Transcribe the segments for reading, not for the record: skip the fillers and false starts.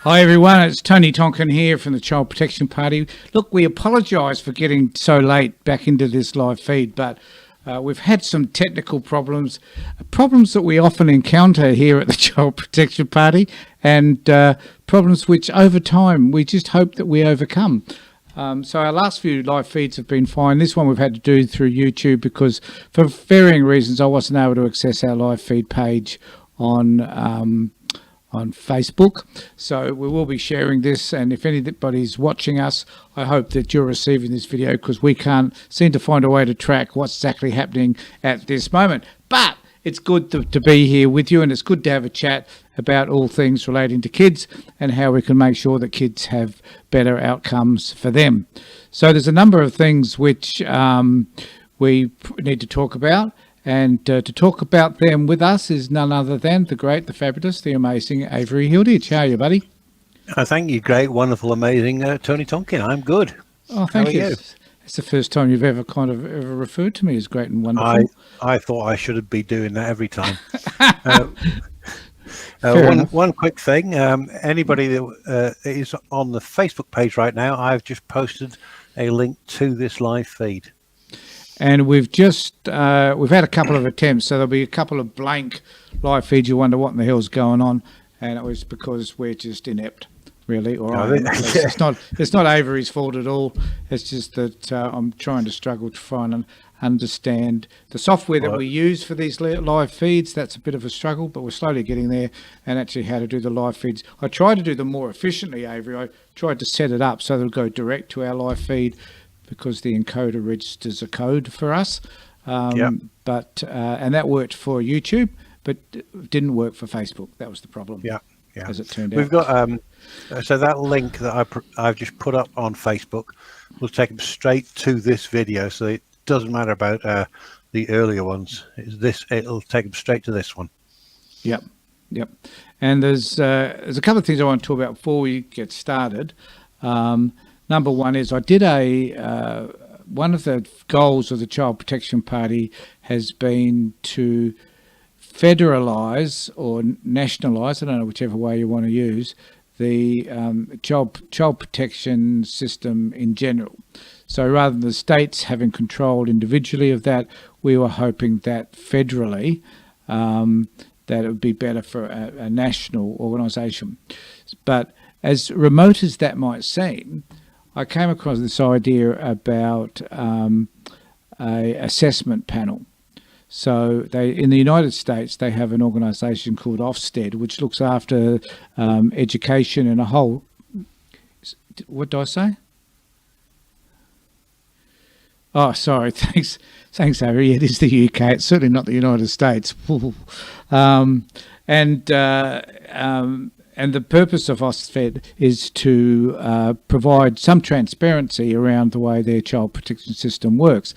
Hi everyone, it's Tony Tonkin here from the Child Protection Party. Look, we apologise for getting so late back into this live feed, but we've had some technical problems that we often encounter here at the Child Protection Party, and problems which over time we just hope that we overcome. So our last few live feeds have been fine. This one we've had to do through YouTube because for varying reasons I wasn't able to access our live feed page on Facebook. So we will be sharing this, and if anybody's watching us, I hope that you're receiving this video because we can't seem to find a way to track what's exactly happening at this moment. But it's good to be here with you, and it's good to have a chat about all things relating to kids and how we can make sure that kids have better outcomes for them. So there's a number of things which we need to talk about. And to talk about them with us is none other than the great, the fabulous, the amazing Avery Hilditch. How are you, buddy? Thank you, great, wonderful, amazing Tony Tonkin. I'm good. Oh, thank you. It's the first time you've ever referred to me as great and wonderful. I thought I should be doing that every time. One quick thing. Anybody that is on the Facebook page right now, I've just posted a link to this live feed. And we've had a couple of attempts, so there'll be a couple of blank live feeds. You wonder what in the hell's going on, and it was because we're just inept, really. All right, it's not Avery's fault at all. It's just that I'm trying to struggle to try and understand the software that we use for these live feeds. That's a bit of a struggle, but we're slowly getting there. And actually, how to do the live feeds. I tried to do them more efficiently, Avery. I tried to set it up so they'll go direct to our live feed, because the encoder registers a code for us, but and that worked for YouTube, but didn't work for Facebook. That was the problem. Yeah. As it turned out. We've got so that link that I've just put up on Facebook will take them straight to this video. So it doesn't matter about the earlier ones. It'll take them straight to this one. Yep. And there's a couple of things I want to talk about before we get started. Number one is I did one of the goals of the Child Protection Party has been to federalise or nationalise, I don't know whichever way you want to use, the child protection system in general. So rather than the states having control individually of that, we were hoping that federally that it would be better for a national organisation. But as remote as that might seem, I came across this idea about a assessment panel. So in the United States, they have an organisation called Ofsted, which looks after education and a whole. What did I say? Oh, sorry. Thanks, Avery. It is the UK. It's certainly not the United States. And the purpose of Ofsted is to provide some transparency around the way their child protection system works.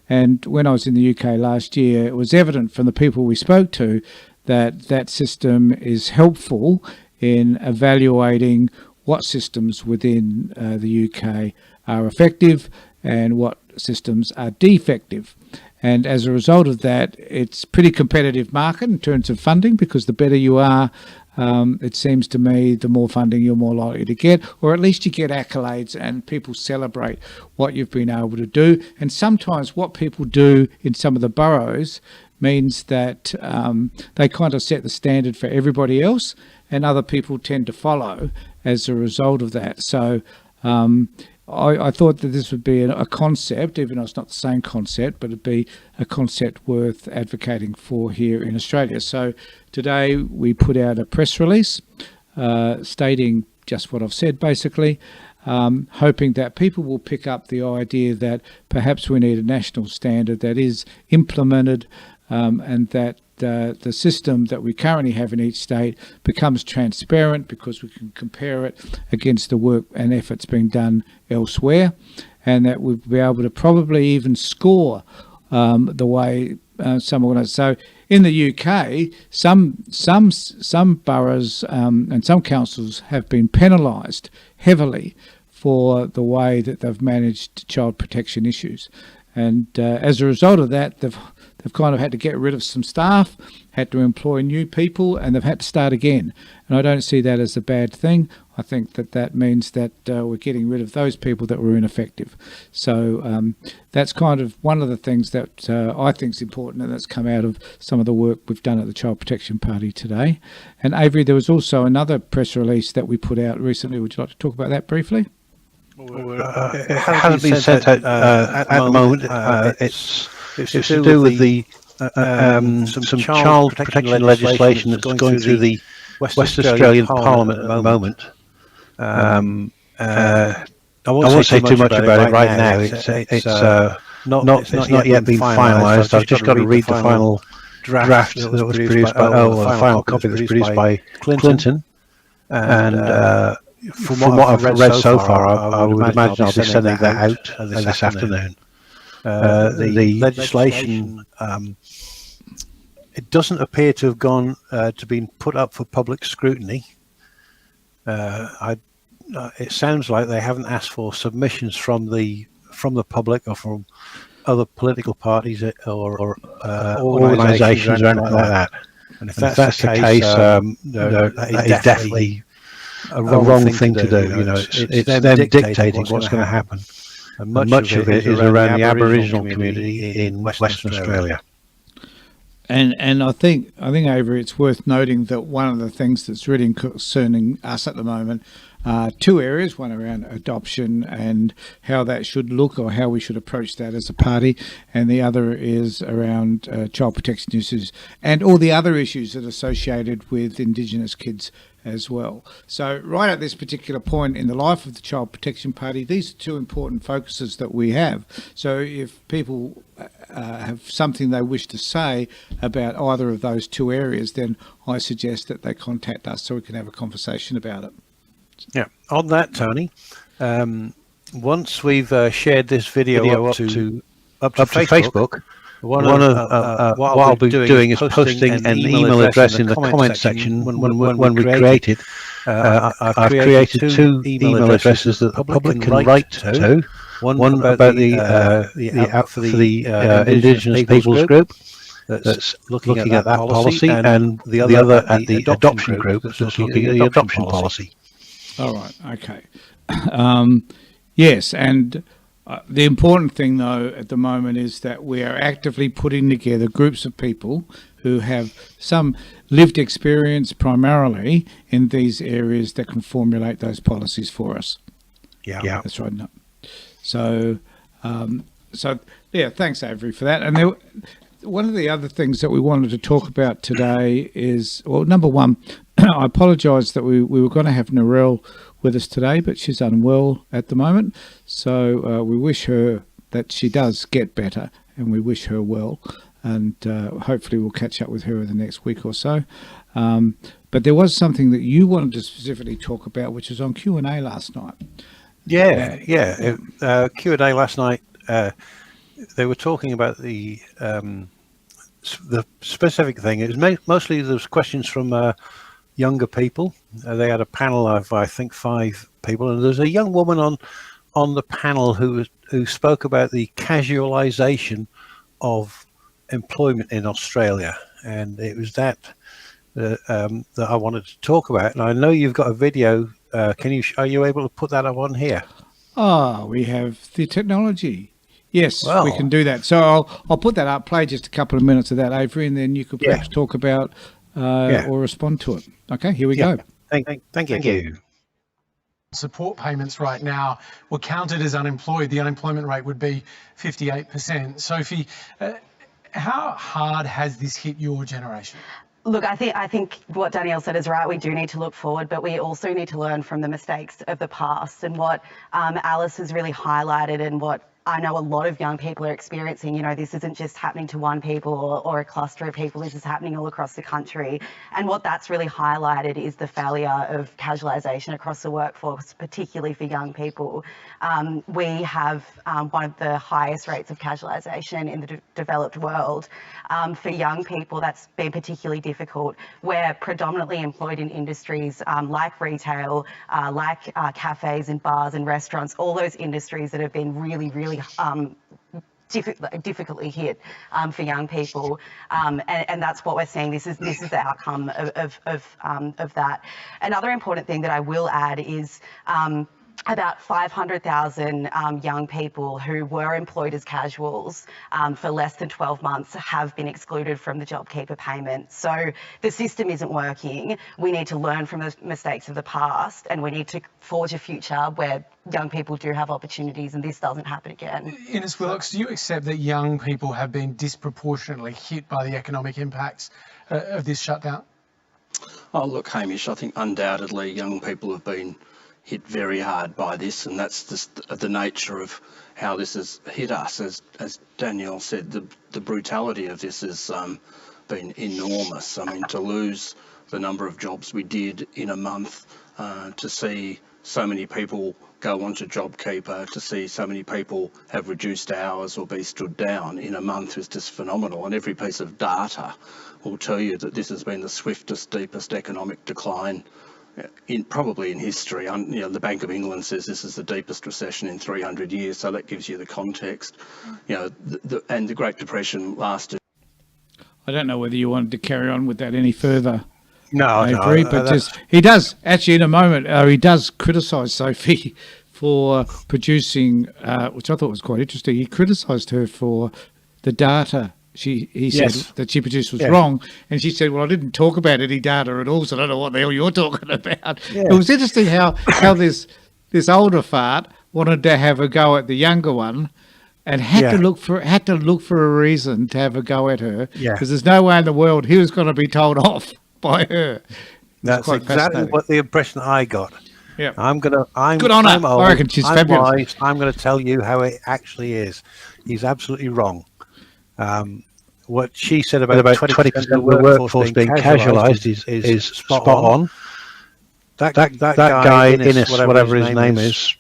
And when I was in the UK last year, it was evident from the people we spoke to that that system is helpful in evaluating what systems within the UK are effective and what systems are defective. And as a result of that, it's pretty competitive market in terms of funding, because the better you are, it seems to me, the more funding you're more likely to get, or at least you get accolades and people celebrate what you've been able to do. And sometimes what people do in some of the boroughs means that they kind of set the standard for everybody else, and other people tend to follow as a result of that. So I thought that this would be a concept, even though it's not the same concept, but it'd be a concept worth advocating for here in Australia. So today we put out a press release stating just what I've said, basically, hoping that people will pick up the idea that perhaps we need a national standard that is implemented, and that the system that we currently have in each state becomes transparent, because we can compare it against the work and efforts being done elsewhere, and that we'll be able to probably even score the way some organisations. So in the UK, some boroughs and some councils have been penalised heavily for the way that they've managed child protection issues, and as a result of that, they've they've kind of had to get rid of some staff, had to employ new people, and they've had to start again. And I don't see that as a bad thing. I think that means that we're getting rid of those people that were ineffective. So that's kind of one of the things that I think is important, and that's come out of some of the work we've done at the Child Protection Party today. And Avery, there was also another press release that we put out recently. Would you like to talk about that briefly? It hasn't been sent out at the moment. It's to do with the some child protection legislation that's going through the West Australian Parliament at the moment. I won't say too much about it right now. It's not yet been finalised. I've just got to read the final draft that was produced by, the final copy that was produced by Clinton. And from what I've read so far, I would imagine I'll be sending that out this afternoon. The legislation, it doesn't appear to have gone to been put up for public scrutiny. It sounds like they haven't asked for submissions from the public or from other political parties or organisations or anything like that. And if that's the case, that is definitely a wrong thing to do. You know, it's them dictating what's going to happen. And much of it is around the Aboriginal community in Western Australia. And I think Avery, it's worth noting that one of the things that's really concerning us at the moment are two areas, one around adoption and how that should look or how we should approach that as a party, and the other is around child protection issues and all the other issues that are associated with Indigenous kids as well. So right at this particular point in the life of the Child Protection Party, these are two important focuses that we have. So if people have something they wish to say about either of those two areas, then I suggest that they contact us so we can have a conversation about it. Yeah, on that, Tony, once we've shared this video up to Facebook, what I'll be doing is posting an email address in the comment section when we create it. I've created two email addresses that the public can write to. One about the app for the Indigenous Peoples Group that's looking at that policy, and the other at the adoption group that's looking at the adoption policy. All right, okay. Yes, and the important thing, though, at the moment is that we are actively putting together groups of people who have some lived experience primarily in these areas that can formulate those policies for us. Yeah. That's right. No. So yeah, thanks, Avery, for that. And one of the other things that we wanted to talk about today is, well, number one, I apologise that we were going to have Narelle with us today, but she's unwell at the moment. So we wish her that she does get better, and we wish her well. And hopefully we'll catch up with her in the next week or so. But there was something that you wanted to specifically talk about, which was on Q&A last night. Yeah. Q&A last night, they were talking about the specific thing. It was mostly there was questions from younger people. They had a panel of, I think, 5 people, and there's a young woman on the panel who spoke about the casualisation of employment in Australia, and it was that I wanted to talk about. And I know you've got a video. Are you able to put that up on here? Oh, we have the technology. Yes, well, we can do that. So I'll put that up, play just a couple of minutes of that, Avery, and then you could perhaps talk about or respond to it. Okay, here we go. Thank you. Support payments right now were counted as unemployed. The unemployment rate would be 58%. Sophie, how hard has this hit your generation? Look, I think what Danielle said is right. We do need to look forward, but we also need to learn from the mistakes of the past. And what Alice has really highlighted, and what I know a lot of young people are experiencing, you know, this isn't just happening to one people or a cluster of people. This is happening all across the country. And what that's really highlighted is the failure of casualisation across the workforce, particularly for young people. We have one of the highest rates of casualisation in the developed world. For young people, that's been particularly difficult. We're predominantly employed in industries like retail, like cafes and bars and restaurants, all those industries that have been really difficultly hit for young people, and that's what we're seeing. This is the outcome of that. Another important thing that I will add is about 500,000 young people who were employed as casuals for less than 12 months have been excluded from the JobKeeper payment. So the system isn't working. We need to learn from the mistakes of the past, and we need to forge a future where young people do have opportunities and this doesn't happen again. Innes Willox, do you accept that young people have been disproportionately hit by the economic impacts of this shutdown? Oh, look, Hamish, I think undoubtedly young people have been hit very hard by this, and that's just the nature of how this has hit us. As Danielle said, the brutality of this has been enormous. I mean, to lose the number of jobs we did in a month, to see so many people go onto JobKeeper, to see so many people have reduced hours or be stood down in a month is just phenomenal. And every piece of data will tell you that this has been the swiftest, deepest economic decline probably in history. The Bank of England says this is the deepest recession in 300 years, so that gives you the context. And the Great Depression lasted. I don't know whether you wanted to carry on with that any further, No, Avery, but just he does actually in a moment. He does criticise Sophie for producing, which I thought was quite interesting. He criticised her for the data. He said that she produced was wrong, and she said, "Well, I didn't talk about any data at all, so I don't know what the hell you're talking about." Yeah. It was interesting how this older fart wanted to have a go at the younger one, and had to look for a reason to have a go at her, because there's no way in the world he was going to be told off by her. That's exactly what the impression I got. Yeah, good on her. I reckon she's fabulous. Wise. I'm going to tell you how it actually is. He's absolutely wrong. What she said about 20% of the workforce being casualised is spot on. That guy, Innes, whatever his name is,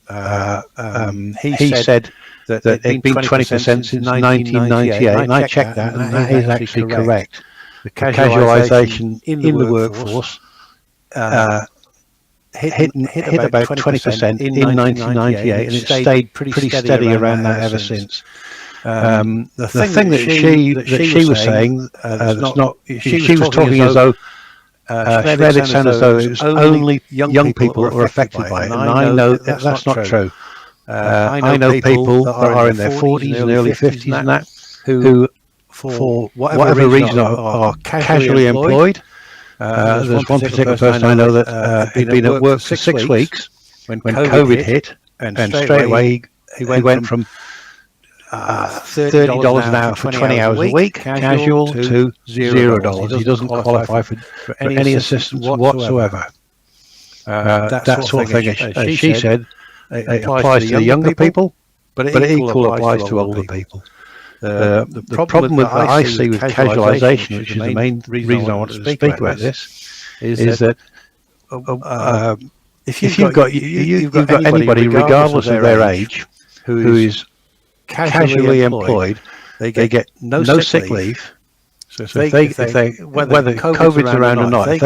he said that it'd been 20% since 1998, and I checked that, and that is actually correct. The casualisation in the workforce hit about 20% in 1998, and it stayed pretty steady around that ever since. The thing that she was saying, she was talking as though she made it sound as though it was only young people that were affected by it, and I know that's not true. I know people that are in their 40s and early 50s and that who for whatever reason are casually employed. There's one particular person I know that had been at work for 6 weeks when COVID hit, and straight away he went from $30 an hour for 20 hours a week, casual, to $0. He doesn't qualify for any assistance whatsoever. That sort of thing, as she said, it applies to the younger people, but it equally applies to older people. The problem that I see with casualisation, which is the main reason I want to speak about this, is that if you've got anybody, regardless of their age, who is casually employed, they get no sick leave. So if they whether COVID's around or not, if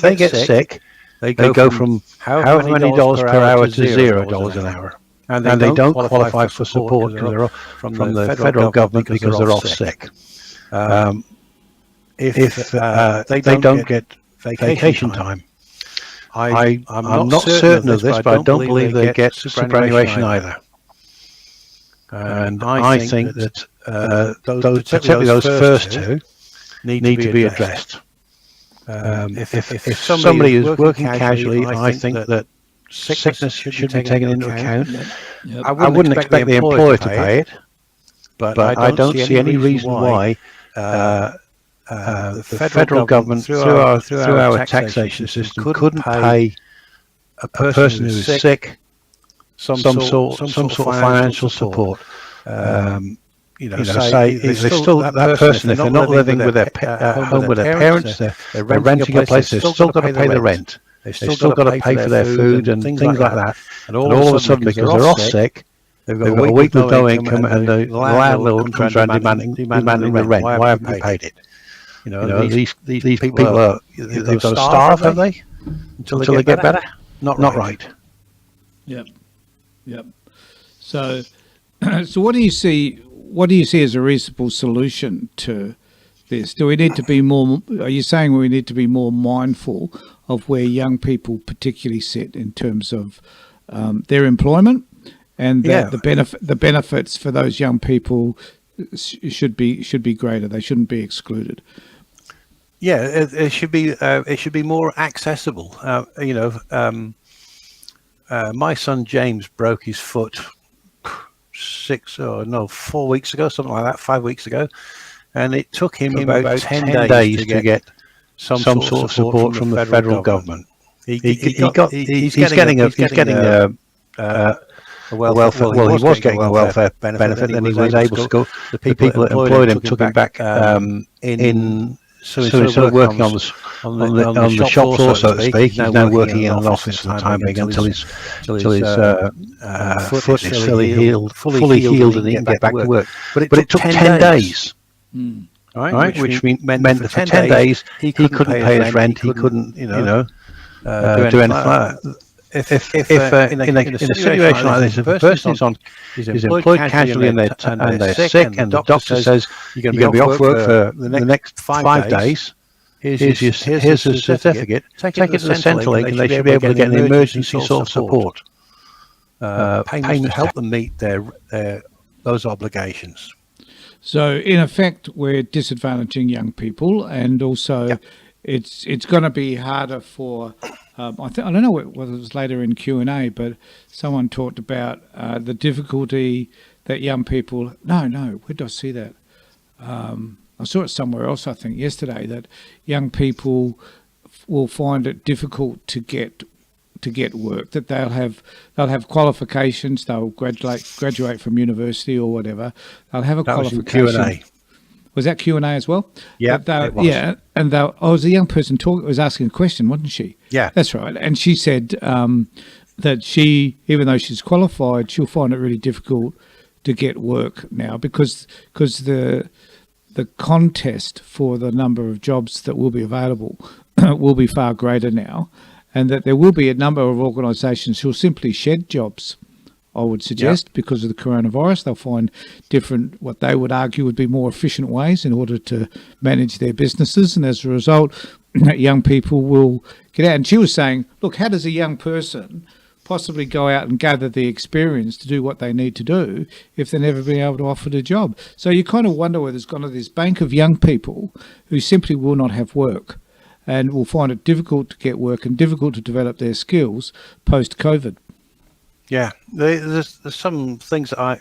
they get sick, they go from however many dollars per hour to $0 an hour, and they don't qualify for support from the federal government because they're off sick. If they don't get vacation time, I'm not certain of this, but I don't believe they get superannuation either. And I think that particularly those first two need to be addressed. If somebody is working casually, I think that sickness should be taken into account. I wouldn't expect the employer to pay it, but I don't see any reason why the federal government, through our taxation system, couldn't pay a person who is sick some sort of financial support. Say they still that person, if they're not living with their home with their parents, they're renting a place, they've still got to pay the rent. They've still got to pay for their food and things like that. And all of a sudden, because they're off sick, they've got a week with no income, and the landlord comes around demanding the rent. Why haven't you paid it? These people are they've got to starve, have they, until they get better? Not right. Yep. So what do you see what do you see as a reasonable solution to this? Do we need to be more? Are you saying we need to be more mindful of where young people particularly sit in terms of their employment, and that the benefits for those young people should be greater? They shouldn't be excluded. Yeah, it should be more accessible. My son James broke his foot 4 weeks ago, something like that, 5 weeks ago, and it took him about 10 days to get some sort of support from the federal government. He's getting a welfare. Well, he was getting a welfare benefit, and he was able to go. The people that employed him took him back in. So instead of working on the shop floor, so to speak, he's now working in an office for the time being until his foot is fully healed, and he can get back to work. But it took 10 days, right? Which meant that for 10 days he couldn't pay his rent, he couldn't, do anything like that. If in a situation like this, if a person is employed casually and they're sick, and the doctor says you're going to be off work for the next 5 days, here's your certificate. Take it to the Centrelink, and they should be able to get an emergency sort of support. Payments to help them meet those obligations. So in effect, we're disadvantaging young people, and also it's going to be harder for. I don't know whether it was later in Q&A, but someone talked about the difficulty that young people. No, where did I see that? I saw it somewhere else. I think yesterday, that young people will find it difficult to get work. That they'll have qualifications. They'll graduate from university or whatever. They'll have a qualification. Q&A. Was that Q&A as well? Yeah, it was. Yeah, and I was a young person was asking a question, wasn't she? Yeah, that's right. And she said that she, even though she's qualified, she'll find it really difficult to get work now because the contest for the number of jobs that will be available will be far greater now, and that there will be a number of organisations who'll simply shed jobs, I would suggest, because of the coronavirus. They'll find different, what they would argue would be more efficient ways in order to manage their businesses. And as a result, young people will get out. And she was saying, look, how does a young person possibly go out and gather the experience to do what they need to do if they're never been able to offer a job? So you kind of wonder whether there's gone to this bank of young people who simply will not have work and will find it difficult to get work and difficult to develop their skills post-COVID. Yeah, there's some things that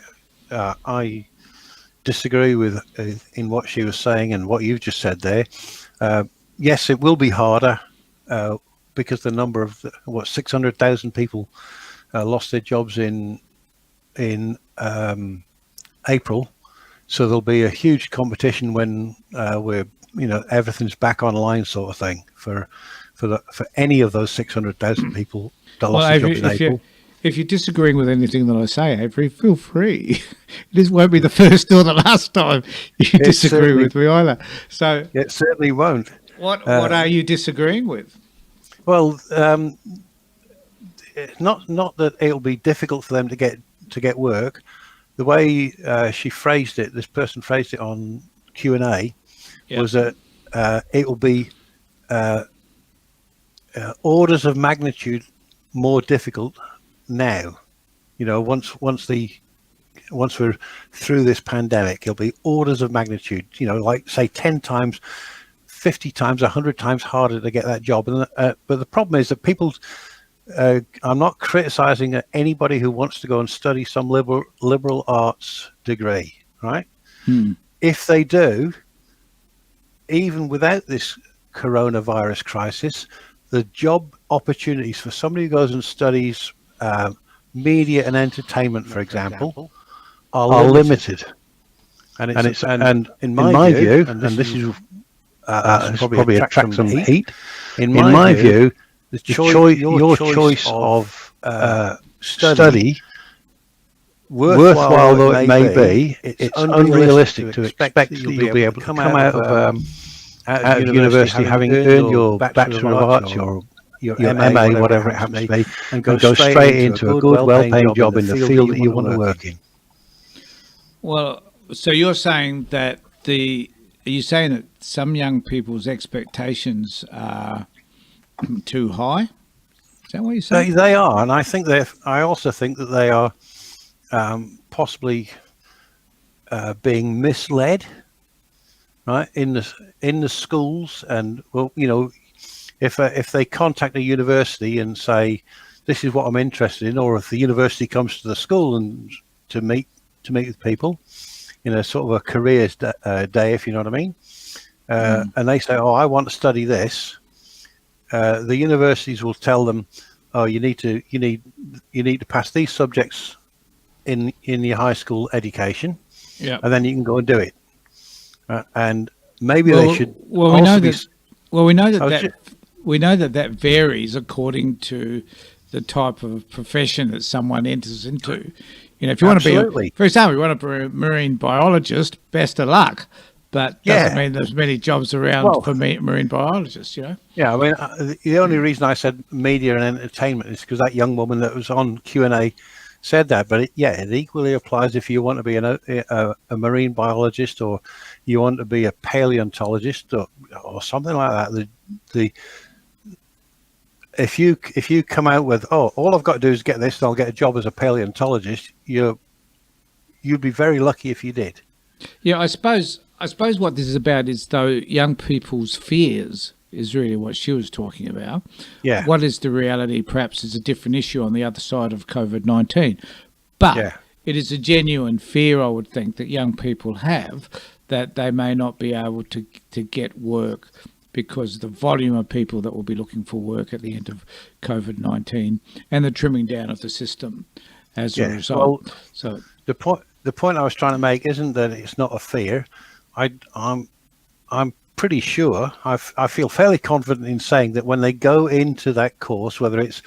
I disagree with in what she was saying and what you've just said there. Yes, it will be harder because the number of 600,000 people lost their jobs in April, so there'll be a huge competition when everything's back online, sort of thing, for any of those 600,000 people that lost their jobs in April. If you're disagreeing with anything that I say, Avery, feel free. This won't be the first or the last time you disagree with me either. So it certainly won't. What are you disagreeing with? Well, not that it'll be difficult for them to get work. The way she phrased it, this person phrased it on Q&A, was that it will be orders of magnitude more difficult now. Once we're through this pandemic, it'll be orders of magnitude, like say 10 times, 50 times, 100 times harder to get that job. And but the problem is that people, I'm not criticizing anybody who wants to go and study some liberal arts degree, right? If they do, even without this coronavirus crisis, the job opportunities for somebody who goes and studies media and entertainment, for example, are limited. And in my view, and this is probably attract some heat. In my view, your choice of study, worthwhile though it may be, it's unrealistic to expect that you'll be able to come out of university having earned your Bachelor of Arts, your MA, whatever it happens to be, and go straight into a good, well-paying job in the field that you want to work in. Well, So you're saying that are you saying that some young people's expectations are too high? Is that what you're saying? They are, and I think I also think that they are possibly being misled, right, in the schools. And well, if they contact a university and say this is what I'm interested in, or if the university comes to the school and to meet with people, sort of a careers day, if you know what I mean, and they say, oh, I want to study this, the universities will tell them, oh, you need to pass these subjects in your high school education, Yeah. and then you can go and do it. And maybe they should. Well, we know that. Well, we know Oh, that we know that varies according to the type of profession that someone enters into. If you want to Absolutely. be, for example, you want to be a marine biologist, best of luck. But doesn't mean there's many jobs around for marine biologists, Yeah, I mean, the only reason I said media and entertainment is because that young woman that was on Q&A said that. But it equally applies if you want to be a marine biologist, or you want to be a paleontologist, or something like that. If you come out with, oh, all I've got to do is get this and I'll get a job as a paleontologist, you'd be very lucky if you did. Yeah, I suppose what this is about is, though, young people's fears is really what she was talking about. Yeah. What is the reality, perhaps, is a different issue on the other side of COVID-19. But it is a genuine fear, I would think, that young people have, that they may not be able to get work because the volume of people that will be looking for work at the end of COVID-19 and the trimming down of the system as a result. Well, so the point I was trying to make isn't that it's not a fear. I'm pretty sure, I feel fairly confident in saying that when they go into that course, whether it's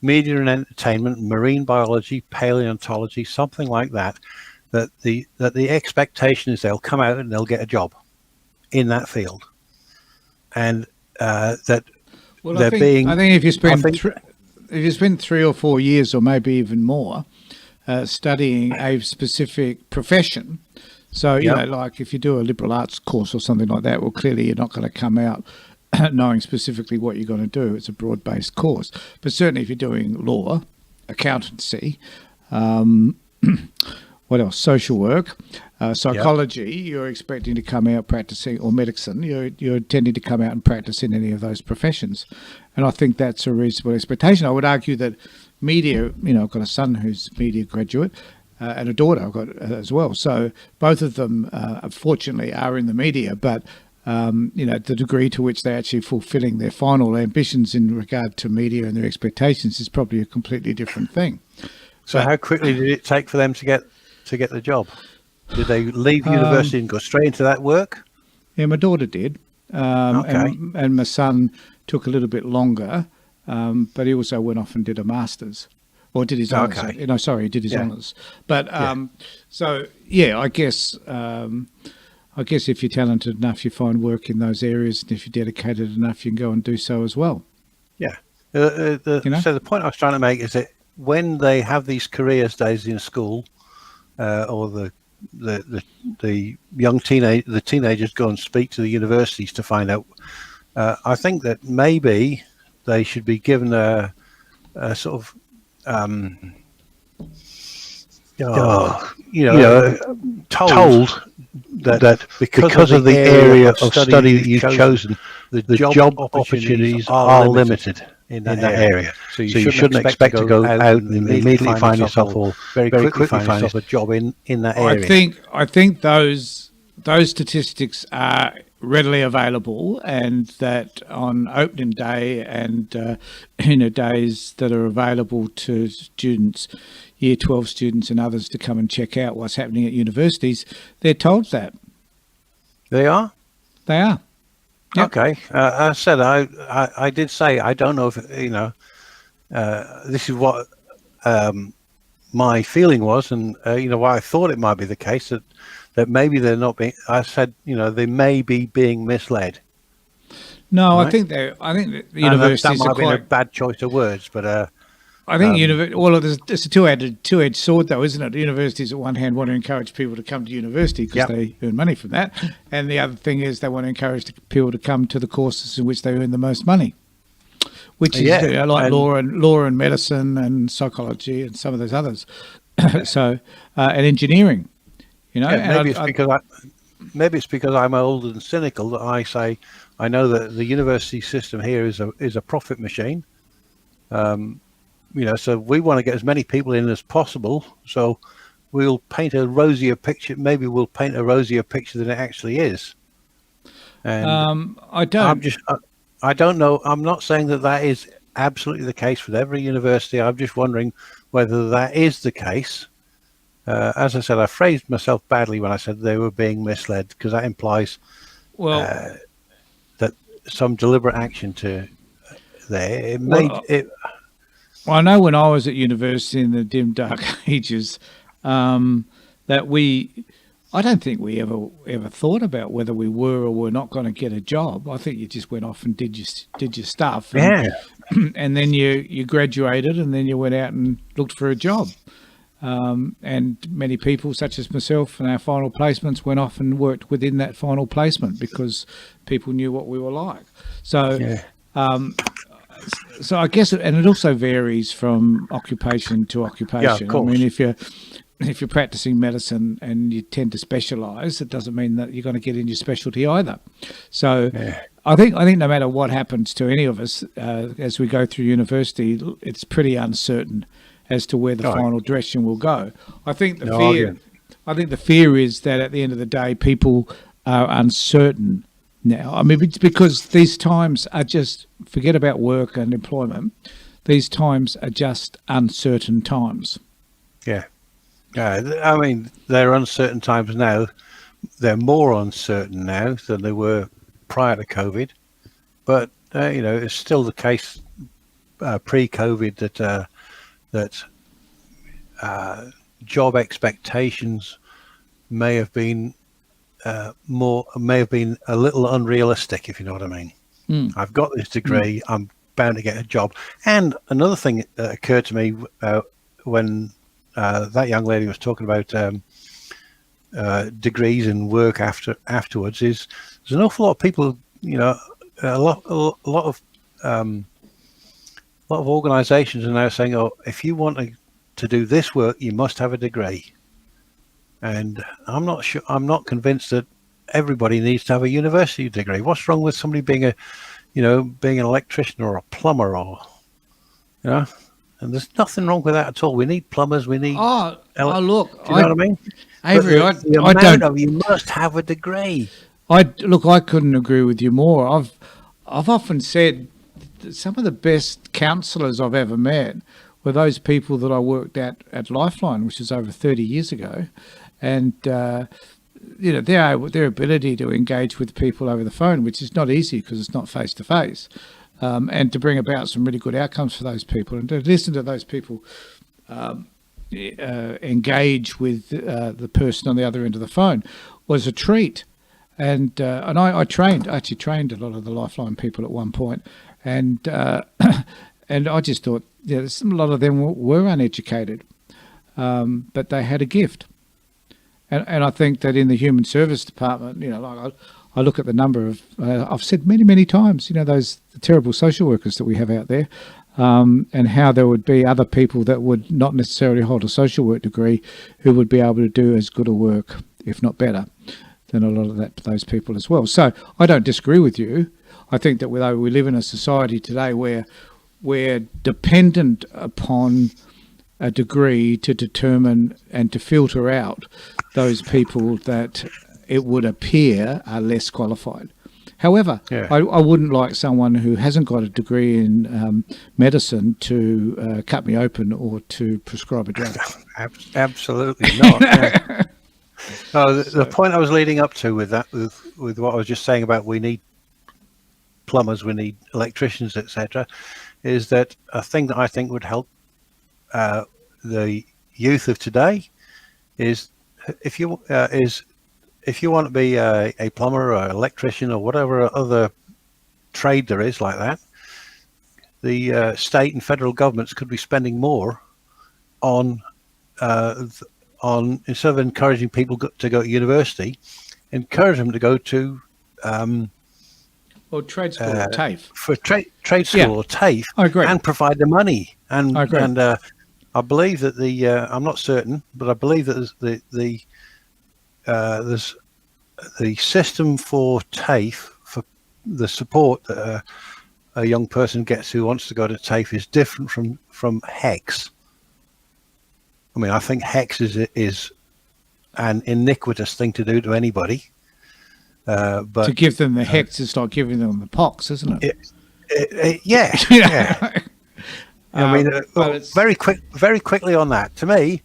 media and entertainment, marine biology, paleontology, something like that, that the expectation is they'll come out and they'll get a job in that field, and that I think if you spend 3 or 4 years, or maybe even more, studying a specific profession. So, like if you do a liberal arts course or something like that, well, clearly you're not going to come out knowing specifically what you're going to do. It's a broad-based course. But certainly if you're doing law, accountancy, what else? Social work, psychology, you're expecting to come out practicing, or medicine, you're intending to come out and practice in any of those professions. And I think that's a reasonable expectation. I would argue that media, I've got a son who's a media graduate, and a daughter I've got as well. So both of them, unfortunately, are in the media, but the degree to which they're actually fulfilling their final ambitions in regard to media and their expectations is probably a completely different thing. So how quickly did it take for them to get the job? Did they leave university and go straight into that work? Yeah, my daughter did. And my son took a little bit longer, but he also went off and did a master's. Or did his honours. Okay. No, sorry, he did his honours. But so I guess if you're talented enough, you find work in those areas, and if you're dedicated enough, you can go and do so as well. Yeah. So the point I was trying to make is that when they have these careers days in school, or the young teenagers go and speak to the universities to find out, I think that maybe they should be given a sort of told that because of the area of study that you've chosen, the job opportunities are limited in that area. So you shouldn't expect to go out and immediately find yourself, or very quickly find yourself a job in that area. I think those statistics are readily available, and that on opening day and days that are available to students, Year 12 students and others, to come and check out what's happening at universities, they're told that. They are? They are. Yep. Okay. I said I did say I don't know if this is what my feeling was, and why I thought it might be the case, that maybe they're not being. I said they may be being misled. No, right? I think the universities that might are have been a quite bad choice of words, but I think well, there's a two-edged sword, though, isn't it? Universities, on one hand, want to encourage people to come to university because they earn money from that, and the other thing is they want to encourage people to come to the courses in which they earn the most money, which is like law and medicine and psychology and some of those others. So and engineering, maybe it's because I'm old and cynical that I say I know that the university system here is a profit machine. So we want to get as many people in as possible. So we'll paint a rosier picture. Maybe we'll paint a rosier picture than it actually is. And I don't know. I'm not saying that is absolutely the case with every university. I'm just wondering whether that is the case. As I said, I phrased myself badly when I said they were being misled, because that implies that some deliberate action to there. I know when I was at university in the dim, dark ages, that I don't think we ever thought about whether we were or were not going to get a job. I think you just went off and did your stuff. And then you graduated, and then you went out and looked for a job. And many people, such as myself and our final placements, went off and worked within that final placement because people knew what we were like. So, so I guess, and it also varies from occupation to occupation. Yeah, of course. I mean, if you're practicing medicine and you tend to specialise, it doesn't mean that you're going to get in your specialty either. So I think no matter what happens to any of us as we go through university, it's pretty uncertain as to where the final direction will go. I think the fear is that at the end of the day, people are uncertain now. I mean, it's because these times are just, forget about work and employment, these times are just uncertain times. Yeah. I mean, they're uncertain times now. They're more uncertain now than they were prior to COVID. But, it's still the case pre-COVID that job expectations may have been a little unrealistic, if you know what I mean. I've got this degree, I'm bound to get a job. And another thing that occurred to me when that young lady was talking about degrees and work afterwards is there's an awful lot of people, a lot of organizations are now saying, if you want to do this work, you must have a degree. And I'm not convinced that everybody needs to have a university degree. What's wrong with somebody being an electrician or a plumber and there's nothing wrong with that at all. We need plumbers. We need. Look. Do you know what I mean? Avery, You must have a degree. I couldn't agree with you more. I've often said that some of the best counsellors I've ever met were those people that I worked at Lifeline, which is over 30 years ago, and their ability to engage with people over the phone, which is not easy because it's not face to face. And to bring about some really good outcomes for those people, and to listen to those people engage with the person on the other end of the phone was a treat. And I actually trained a lot of the Lifeline people at one point, and and I just thought, a lot of them were uneducated, but they had a gift. And I think that in the human service department, I look at the number of, I've said many, many times, the terrible social workers that we have out there, and how there would be other people that would not necessarily hold a social work degree who would be able to do as good a work, if not better, than a lot of those people as well. So I don't disagree with you. I think that we live in a society today where we're dependent upon a degree to determine and to filter out those people that it would appear are less qualified. However, I wouldn't like someone who hasn't got a degree in medicine to cut me open or to prescribe a drug. Absolutely not. The point I was leading up to with that, with what I was just saying about we need plumbers, we need electricians, etc., is that a thing that I think would help the youth of today is if you want to be a plumber or electrician or whatever other trade there is like that, the state and federal governments could be spending more on instead of encouraging people to go to university, encourage them to go to Or trade school or TAFE. for trade school Yeah. or TAFE, I agree. and provide the money. And I agree. I believe that I'm not certain, but I believe that there's the system for TAFE, for the support that a young person gets who wants to go to TAFE, is different from HEX. I mean, I think HEX is an iniquitous thing to do to anybody. But To give them the hex is like giving them the pox, isn't it? yeah, You know? yeah. I mean, but it's- very quickly on that. To me,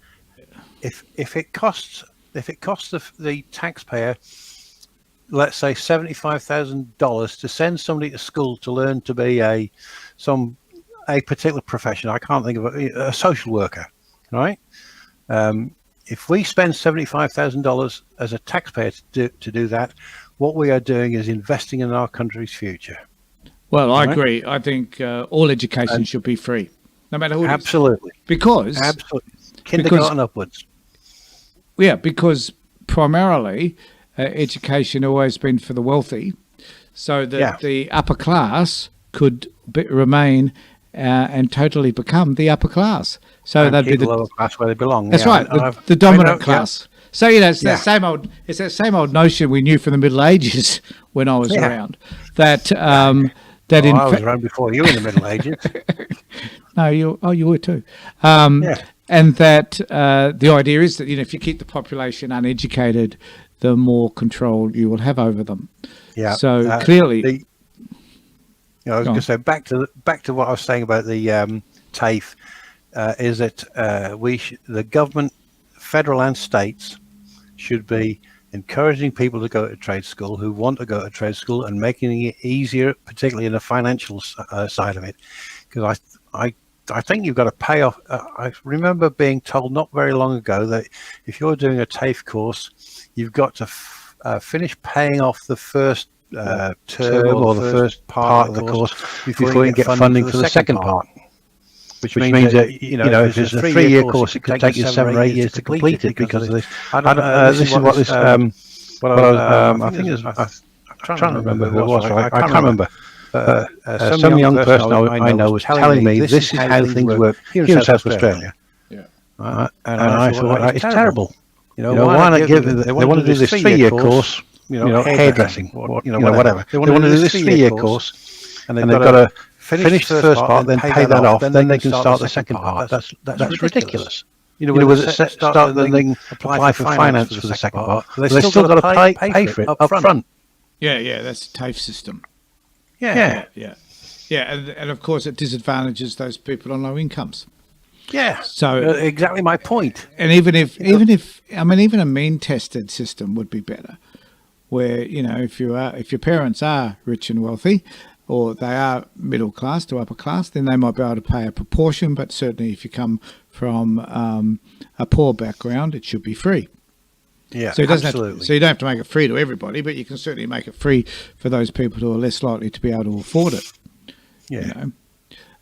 if it costs the taxpayer, let's say $75,000 to send somebody to school to learn to be a particular profession, I can't think of a social worker, right? If we spend $75,000 as a taxpayer to do that, what we are doing is investing in our country's future. Well, I Right. agree. I think all education should be free, no matter who it is. Absolutely, Because kindergarten upwards. because primarily education always been for the wealthy, so that Yeah. the upper class could remain and totally become the upper class. So And they'd be keep the the lower class where they belong. That's Yeah, right, and I've- the I dominant know, class. So it's Yeah. that same old notion we knew from the Middle Ages when I was Yeah. around. That that Yeah. in I was fact, around before you in the Middle Ages. no, you were too. Yeah. And that the idea is that if you keep the population uneducated, the more control you will have over them. Yeah. So clearly, I was Go going on. to say back to what I was saying about the TAFE, is that the government, federal and states, should be encouraging people to go to trade school who want to go to trade school and making it easier, particularly in the financial side of it, because I think you've got to pay off. I remember being told not very long ago that if you're doing a TAFE course, you've got to finish paying off the first term or the first part of the course before you get funding for the second part. Which means that if it's a 3-year course, it could take you 7 or 8 years to complete it because of this. This is what this. I'm trying to remember who it was. I can't remember. Some young person I know was telling me this is how things work here in South Australia. And I thought it's terrible. Why not give? They want to do this 3-year course. Hairdressing, whatever. They want to do this 3-year course, and they've got to finish the first part, then pay that off, then they can start the second part. That's ridiculous. Start then they can apply for finance for the second part. But they've still got to pay for it up front. yeah, that's the TAFE system. Yeah. And of course it disadvantages those people on low incomes. Yeah. So Exactly my point. and even a mean tested system would be better, where if your parents are rich and wealthy, or they are middle class to upper class, then they might be able to pay a proportion. But certainly, if you come from a poor background, it should be free. Yeah, So it doesn't absolutely. so you don't have to make it free to everybody, but you can certainly make it free for those people who are less likely to be able to afford it. Yeah.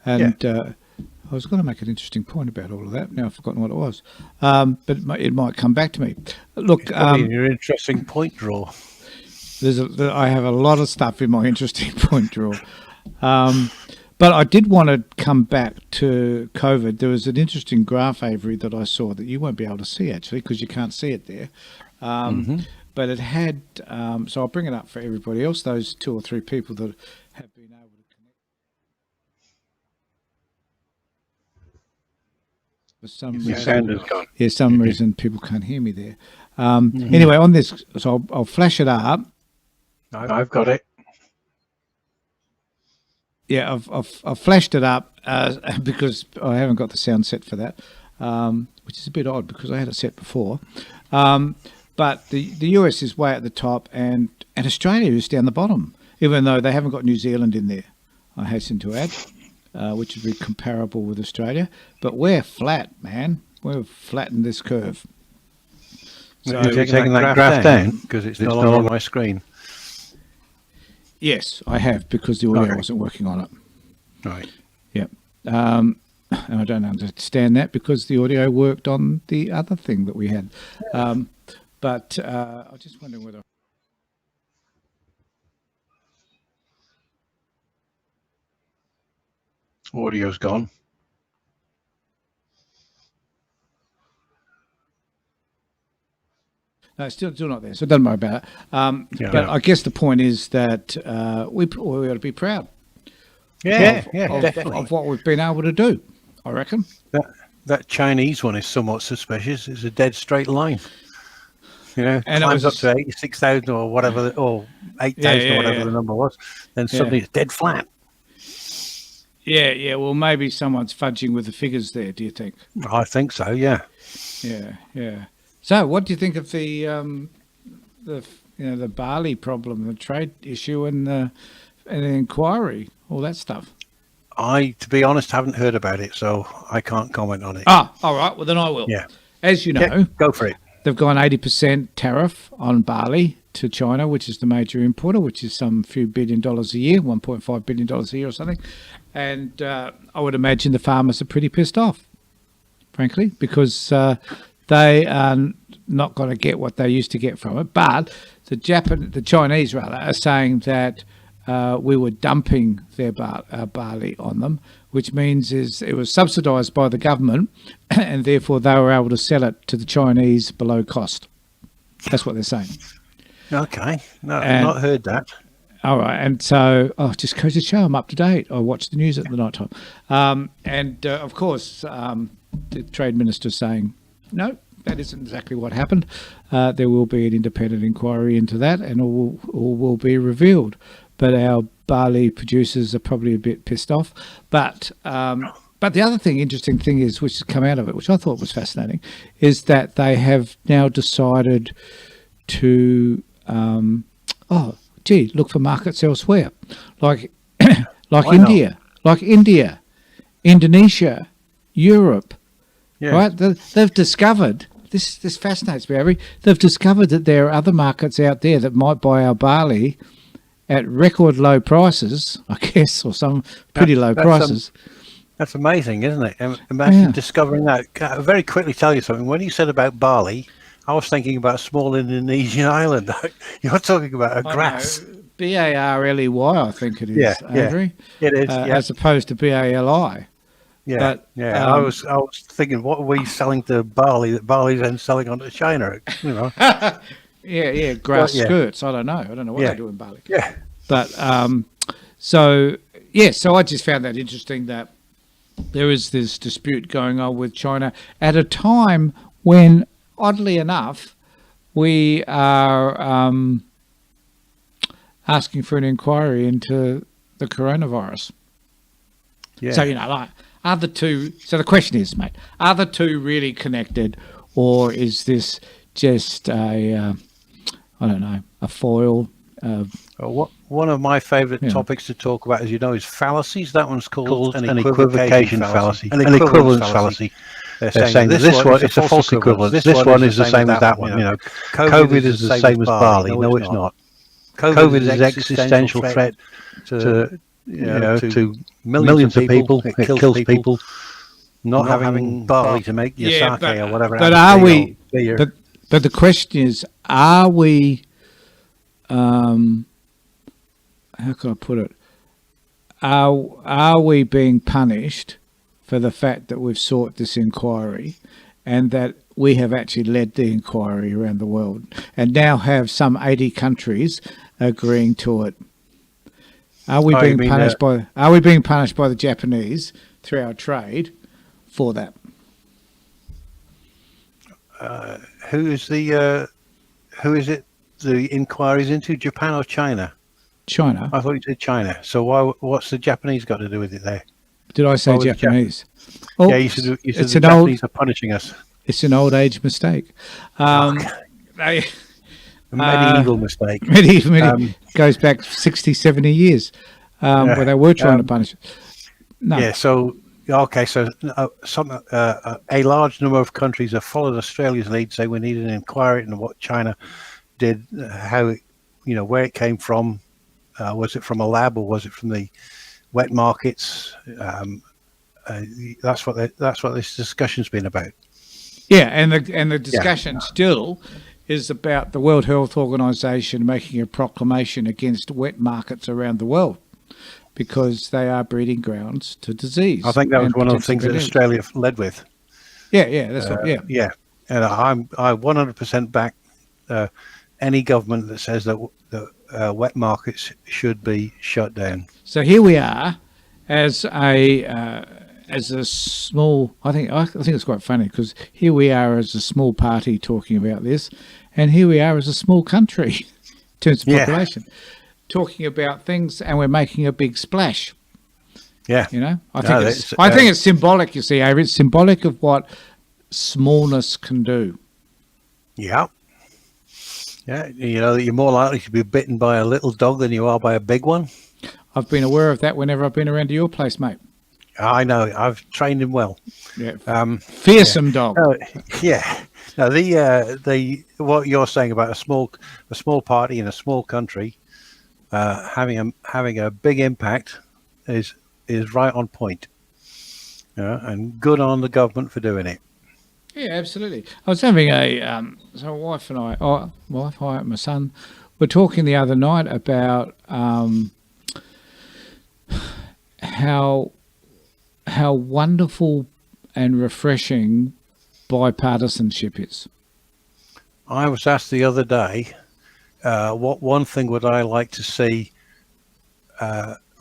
And I was going to make an interesting point about all of that. Now I've forgotten what it was, but it might come back to me. Look, Your interesting point draw. I have a lot of stuff in my interesting point drawer. But I did want to come back to COVID. There was an interesting graph, Avery, that I saw that you won't be able to see, actually, because you can't see it there. But it had, so I'll bring it up for everybody else, those 2 or 3 people that have been able to connect. For some Your reason, sound is gone. yeah, some reason people can't hear me there. Anyway, on this, so I'll flash it up. I've got it. Yeah, I've flashed it up because I haven't got the sound set for that, which is a bit odd because I had it set before. But the US is way at the top, and Australia is down the bottom, even though they haven't got New Zealand in there, I hasten to add, which would be comparable with Australia. But we're flat, man. We've flattened this curve. So you're taking that graph down because it's no longer on my screen. Yes, I have, because the audio Okay. wasn't working on it. Right. Yeah. And I don't understand that because the audio worked on the other thing that we had. But I was just wondering whether... Audio's gone. No, it's still not there, so it doesn't matter about it. But I guess the point is that we ought to be proud of what we've been able to do, I reckon. That Chinese one is somewhat suspicious. It's a dead straight line. You know, And it climbs was- up to 86,000 or whatever, or 8,000 or whatever the number was. Then suddenly it's dead flat. Yeah. Well, maybe someone's fudging with the figures there, do you think? I think so, yeah. Yeah. So, what do you think of the barley problem, the trade issue, and the inquiry, all that stuff? To be honest, haven't heard about it, so I can't comment on it. All right. Well, then I will. Yeah. As you know, Yeah, go for it. they've gone 80% tariff on barley to China, which is the major importer, which is some few $1 billion a year, $1.5 billion a year or something. And I would imagine the farmers are pretty pissed off, frankly, because they are not going to get what they used to get from it. But the Chinese rather are saying that we were dumping their barley on them, which means it was subsidised by the government, and therefore they were able to sell it to the Chinese below cost. That's what they're saying. Okay. No, I've not heard that. All right, and so just goes to show I'm up to date. I watch the news at the night time, and of course the trade minister's saying no, that isn't exactly what happened. There will be an independent inquiry into that, and all will be revealed. But our barley producers are probably a bit pissed off. But the other interesting thing is, which has come out of it, which I thought was fascinating, is that they have now decided to look for markets elsewhere, like India, Indonesia, Europe. Yeah. Right? They've discovered this fascinates me, Avery. They've discovered that there are other markets out there that might buy our barley at record low prices, I guess, or some pretty low prices. That's amazing, isn't it? Imagine discovering that. I'll very quickly tell you something. When you said about barley, I was thinking about a small Indonesian island. You're talking about a grass. Barley, I think it is, Avery. It is, as opposed to BALI. Yeah, But, I was thinking, what are we selling to barley that barley's then selling on to China? You know. Grass skirts. I don't know what they do in barley. Yeah. But so I just found that interesting that there is this dispute going on with China at a time when, oddly enough, we are asking for an inquiry into the coronavirus. Yeah. So, are the two... So the question is, mate, are the two really connected, or is this just a foil? One of my favourite topics to talk about, as you know, is fallacies. That one's called an equivocation fallacy. An equivalence fallacy. They're saying that this one, it's a false equivalence. This one is the same as that one. You know, COVID is the same as barley. No, it's not. COVID is an existential threat to millions of people. It kills people. Not having barley to make your sake or whatever. But are we? But the question is, are we? How can I put it? Are we being punished for the fact that we've sought this inquiry, and that we have actually led the inquiry around the world, and now have some 80 countries agreeing to it? Are we being punished by? Are we being punished by the Japanese through our trade for that? Who is it? The inquiries into Japan or China? China. I thought you said China. So what's the Japanese got to do with it there? Did I say Japanese? Yeah, you said the Japanese are punishing us. It's an old age mistake. A medieval mistake. Medieval goes back 60, 70 years where they were trying to punish us. No. Yeah, so a large number of countries have followed Australia's lead, say we need an inquiry into what China did, how it, where it came from. Was it from a lab or was it from the wet markets. That's what this discussion's been about. Yeah, and the discussion still is about the World Health Organization making a proclamation against wet markets around the world because they are breeding grounds to disease. I think that was and one of the things that potential Australia led with. Yeah, that's right. Yeah, and I 100% back any government that says that wet markets should be shut down. So here we are, as a small. I think it's quite funny because here we are as a small party talking about this, and here we are as a small country in terms of population talking about things, and we're making a big splash. Yeah, I think it's symbolic. You see, Avery, it's symbolic of what smallness can do. Yeah. Yeah, you're more likely to be bitten by a little dog than you are by a big one. I've been aware of that whenever I've been around to your place, mate. I know. I've trained him well. Yeah. Fearsome dog. Yeah. Now the what you're saying about a small party in a small country having a big impact is right on point. And good on the government for doing it. Yeah, absolutely. I was having so my wife and I, my son, were talking the other night about how wonderful and refreshing bipartisanship is. I was asked the other day, what one thing would I like to see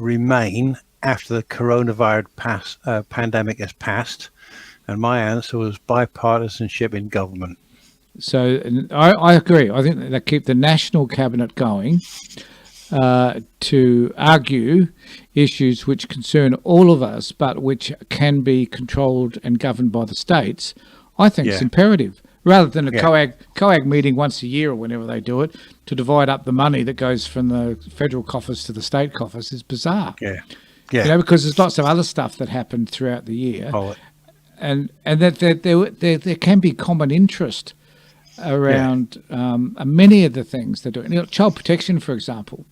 remain after the coronavirus pandemic has passed? And my answer was bipartisanship in government. So I agree. I think they keep the national cabinet going to argue issues which concern all of us, but which can be controlled and governed by the states. I think it's imperative, rather than a COAG meeting once a year or whenever they do it, to divide up the money that goes from the federal coffers to the state coffers is bizarre. Yeah. Because there's lots of other stuff that happened throughout the year. Oh, and that there can be common interest around many of the things they're doing. Child protection, for example.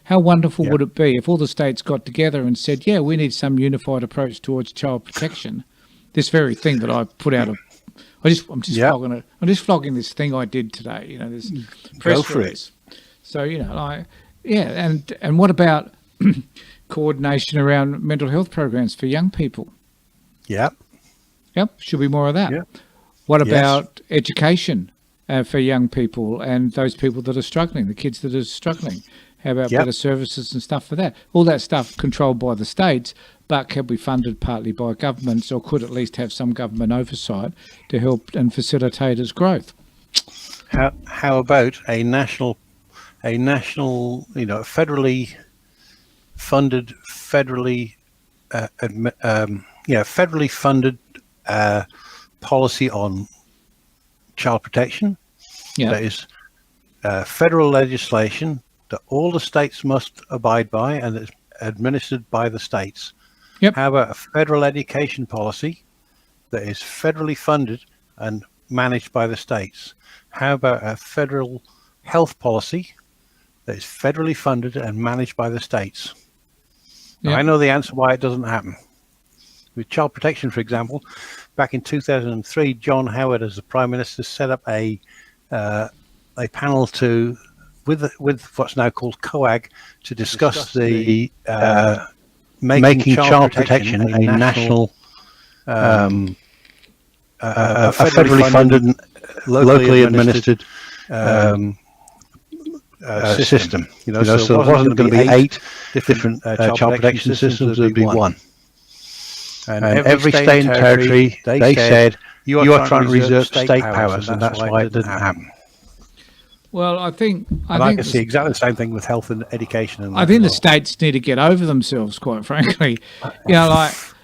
How wonderful would it be if all the states got together and said, "Yeah, we need some unified approach towards child protection." This very thing that I put out I'm just flogging this thing I did today. This press release. So and what about coordination around mental health programs for young people? Yep, should be more of that. Yep. What about education for young people and those people that are struggling, the kids that are struggling? How about better services and stuff for that? All that stuff controlled by the states, but can be funded partly by governments, or could at least have some government oversight to help and facilitate its growth. How about a national, federally funded, federally funded policy on child protection? That is federal legislation that all the states must abide by, and it's administered by the states. How about a federal education policy that is federally funded and managed by the states? How about a federal health policy that is federally funded and managed by the states? Now, I know the answer why it doesn't happen. With child protection, for example, back in 2003, John Howard, as the Prime Minister, set up a panel with what's now called COAG to discuss the making child protection a national, a federally funded, locally administered system. So it wasn't going to be 8 different child protection systems; it would be one. And every state and territory, they said, you are trying to usurp state powers, and that's why it didn't happen. Well, I think I can see exactly the same thing with health and education. And I think the states need to get over themselves, quite frankly. If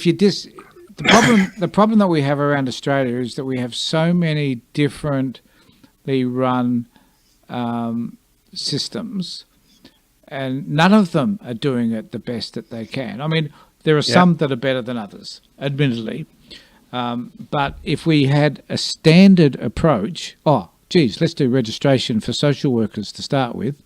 you the problem that we have around Australia is that we have so many differently run systems, and none of them are doing it the best that they can. I mean, there are some that are better than others, admittedly. But if we had a standard approach, let's do registration for social workers to start with,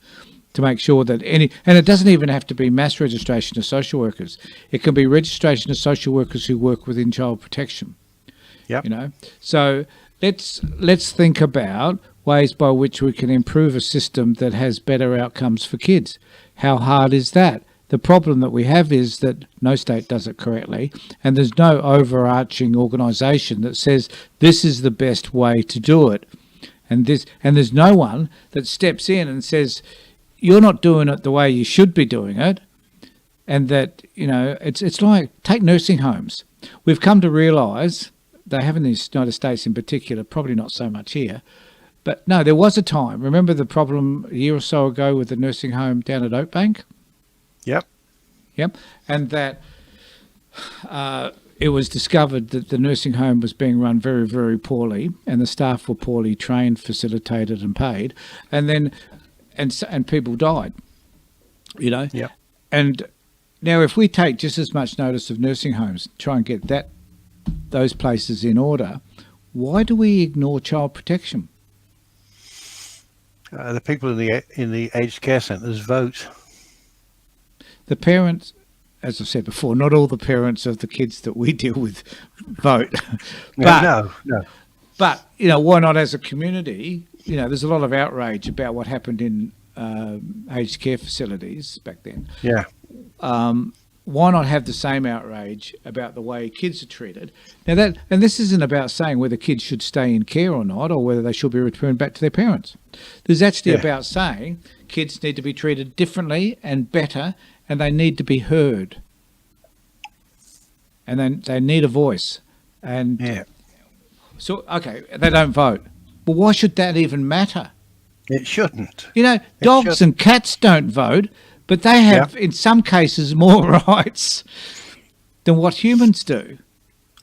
to make sure that and it doesn't even have to be mass registration of social workers. It can be registration of social workers who work within child protection. Yep. You know, so let's think about ways by which we can improve a system that has better outcomes for kids. How hard is that? The problem that we have is that no state does it correctly, and there's no overarching organisation that says this is the best way to do it. And there's no one that steps in and says you're not doing it the way you should be doing it. And that, you know, it's like, take nursing homes. We've come to realise, they have in the United States in particular, probably not so much here, but no, there was a time. Remember the problem a year or so ago with the nursing home down at Oakbank? Yep. Yep. And that it was discovered that the nursing home was being run very, very poorly, and the staff were poorly trained, facilitated, and paid, and then and people died. You know. Yep. And now, if we take just as much notice of nursing homes, try and get those places in order, why do we ignore child protection? The people in the aged care centres vote. The parents, as I said before, not all the parents of the kids that we deal with vote. No. But, you know, why not as a community? You know, there's a lot of outrage about what happened in aged care facilities back then. Yeah. Why not have the same outrage about the way kids are treated? Now and this isn't about saying whether kids should stay in care or not, or whether they should be returned back to their parents. There's actually about saying kids need to be treated differently and better, and they need to be heard. And then they need a voice. And so, okay, they don't vote. Well, why should that even matter? It shouldn't. You know, dogs and cats don't vote, but they have, in some cases, more rights than what humans do.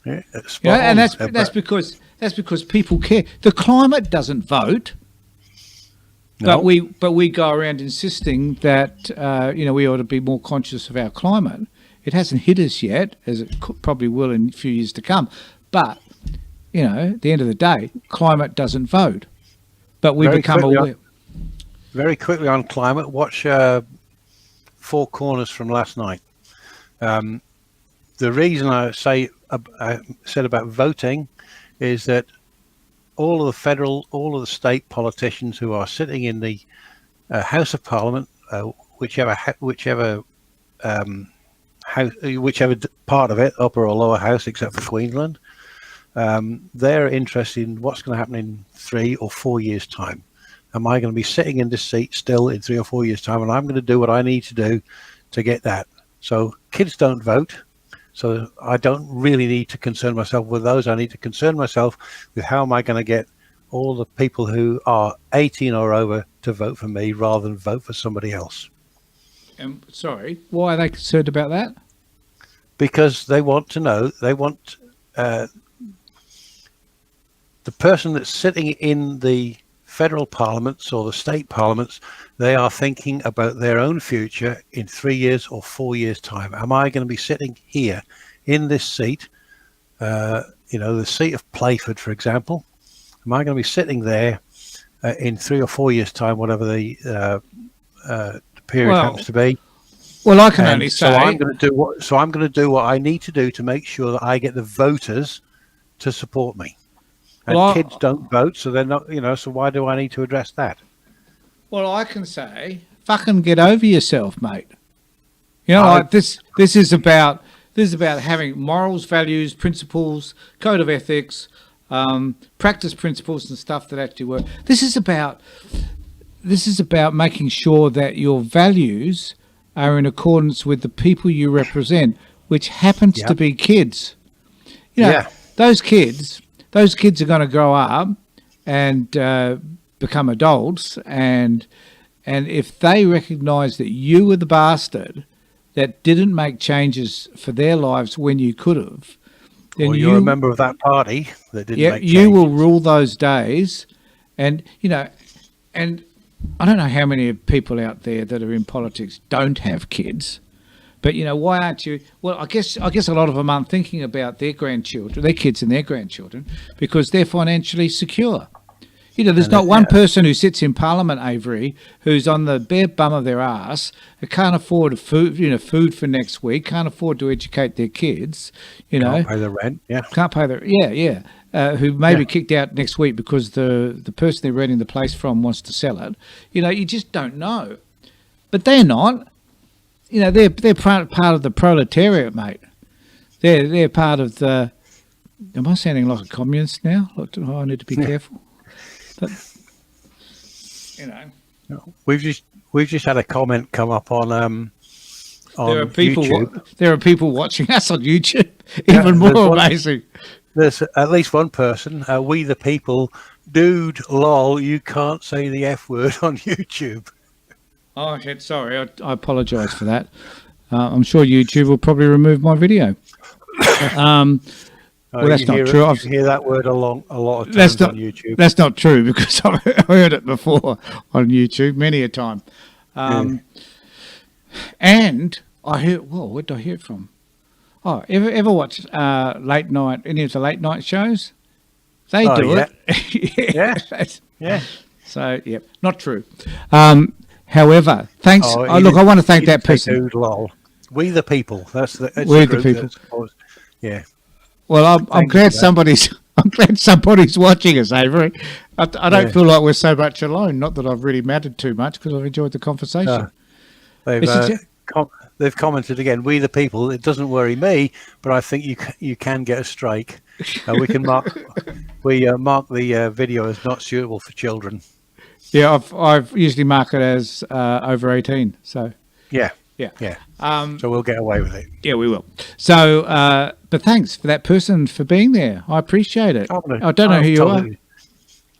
Yeah, you know, and that's because people care. The climate doesn't vote, but we go around insisting that you know, we ought to be more conscious of our climate. It hasn't hit us yet, as it probably will in a few years to come. But you know, at the end of the day, climate doesn't vote, but we become aware. Very quickly on climate, watch Four Corners from last night. The reason I said about voting is that all of the federal, all of the state politicians who are sitting in the House of Parliament, whichever part of it, upper or lower house, except for Queensland, they're interested in what's going to happen in 3 or 4 years' time. Am I going to be sitting in this seat still in 3 or 4 years' time? And I'm going to do what I need to do to get that. So kids don't vote. So I don't really need to concern myself with those. I need to concern myself with how am I going to get all the people who are 18 or over to vote for me rather than vote for somebody else. Sorry, why are they concerned about that? Because they want to know, they want the person that's sitting in the federal parliaments or the state parliaments, they are thinking about their own future in 3 years or 4 years' time. Am I going to be sitting here in this seat, you know, the seat of Playford, for example? Am I going to be sitting there in 3 or 4 years' time, whatever the period happens to be? Well, I can only say. So I'm going to do what I need to do to make sure that I get the voters to support me. And kids don't vote, so they're not, you know, so why do I need to address that? Well, I can say, fucking get over yourself, mate. You know, like this is about having morals, values, principles, code of ethics, practice principles and stuff that actually work. This is about making sure that your values are in accordance with the people you represent, which happens to be kids. You know, those kids are going to grow up and become adults, and if they recognise that you were the bastard that didn't make changes for their lives when you could have, then you're a member of that party that didn't make changes. You will rule those days. And you know, and I don't know how many people out there that are in politics don't have kids. But, you know, why aren't you? Well, I guess a lot of them aren't thinking about their grandchildren, their kids and their grandchildren, because they're financially secure. You know, there's And not it- one yeah. person who sits in Parliament, Avery, who's on the bare bum of their ass, who can't afford food for next week, can't afford to educate their kids, Can't pay the rent. Yeah. can't pay their who may be kicked out next week because the person they're renting the place from wants to sell it. You know, you just don't know. But they're not. You know, they're part of the proletariat, mate. They're part of the. Am I sounding like a communist now? Oh, I need to be careful. But you know, We've just had a comment come up on there are people. YouTube. There are people watching us on YouTube. Yeah, Even there's more one- amazing. There's at least one person. We the people, dude, lol. You can't say the F word on YouTube. Oh, shit, sorry. I apologise for that. I'm sure YouTube will probably remove my video. Well, that's You not hear true. You hear that word a lot of That's times not on YouTube. That's not true because I've heard it before on YouTube many a time. And I heard. Whoa, where did I hear it from? Oh, ever watch late night? Any of the late night shows? They Oh, do yeah. it. Yeah. That's- Yeah. So, yep, not true. However, thanks. Oh, Oh, look, I want to thank he that didn't say person. dude, lol. We the people. That's the. It's We a the group people. that's supposed- Yeah. Well, I'm Thank you glad for that. somebody's. I'm glad somebody's watching us, Avery. I don't Yeah. feel like we're so much alone. Not that I've really mattered too much because I've enjoyed the conversation. No. They've This is they've commented again. We the people. It doesn't worry me, but I think you can get a strike. We can mark mark the video as not suitable for children. Yeah, I've usually marked it as over 18. So Yeah. yeah, Yeah. So we'll get away with it. yeah, we will. So, but thanks for that person for being there. I appreciate it. I don't know who you are.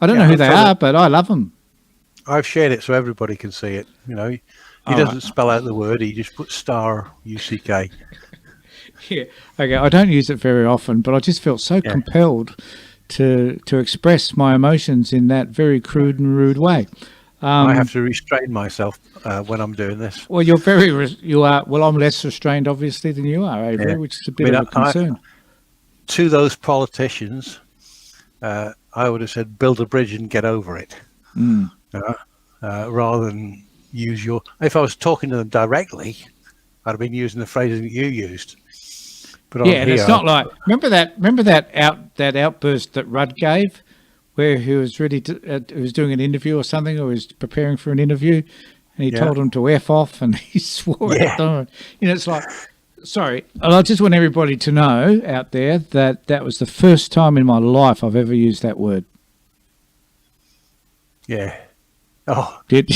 I don't know who I've they told are, it. but I love them. I've shared it so everybody can see it. You know, he All doesn't right. spell out the word. He just puts star UCK. Yeah. Okay. I don't use it very often, but I just felt so compelled to express my emotions in that very crude and rude way. I have to restrain myself when I'm doing this. Well, you are. Well, I'm less restrained, obviously, than you are, Avery, Yeah. which is a bit I mean, of a concern. To those politicians, I would have said, build a bridge and get over it, rather than use your. If I was talking to them directly, I'd have been using the phrasing that you used. But on Yeah, and here, it's not like remember that outburst that Rudd gave, where he was ready to he was doing an interview or something, or was preparing for an interview, and he Yeah. told him to F off, and he swore Yeah. at them. You know, it's like, sorry, and I just want everybody to know out there that that was the first time in my life I've ever used that word. Yeah. Oh, Did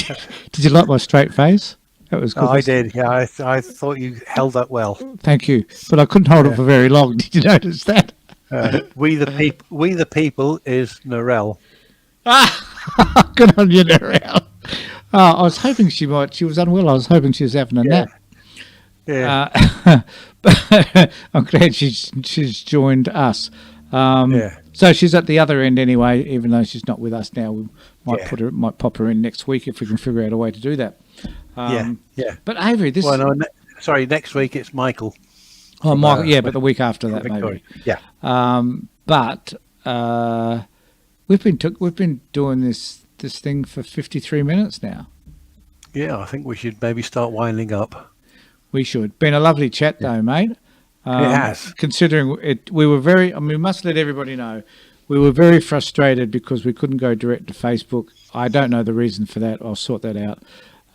you like my straight face? That was good. I did. Yeah, I thought you held that well. Thank you, but I couldn't hold it for very long. Did you notice that? We the people is Narelle. Good on you, Narelle. I was hoping she might. She was unwell. I was hoping she was having a nap. Yeah. But I'm glad she's joined us. Yeah. So she's at the other end anyway, even though she's not with us now. We might Yeah. might pop her in next week if we can figure out a way to do that. Yeah. But Avery, this. Well, no, sorry. Next week it's Michael. Oh, Michael. uh, Yeah, but the week after that, Victoria. maybe. Yeah. But we've been doing this thing for 53 minutes now. Yeah. I think we should maybe start winding up. We should. Been a lovely chat though, mate. It has. Considering it, we were very. I mean, we must let everybody know we were very frustrated because we couldn't go direct to Facebook. I don't know the reason for that. I'll sort that out.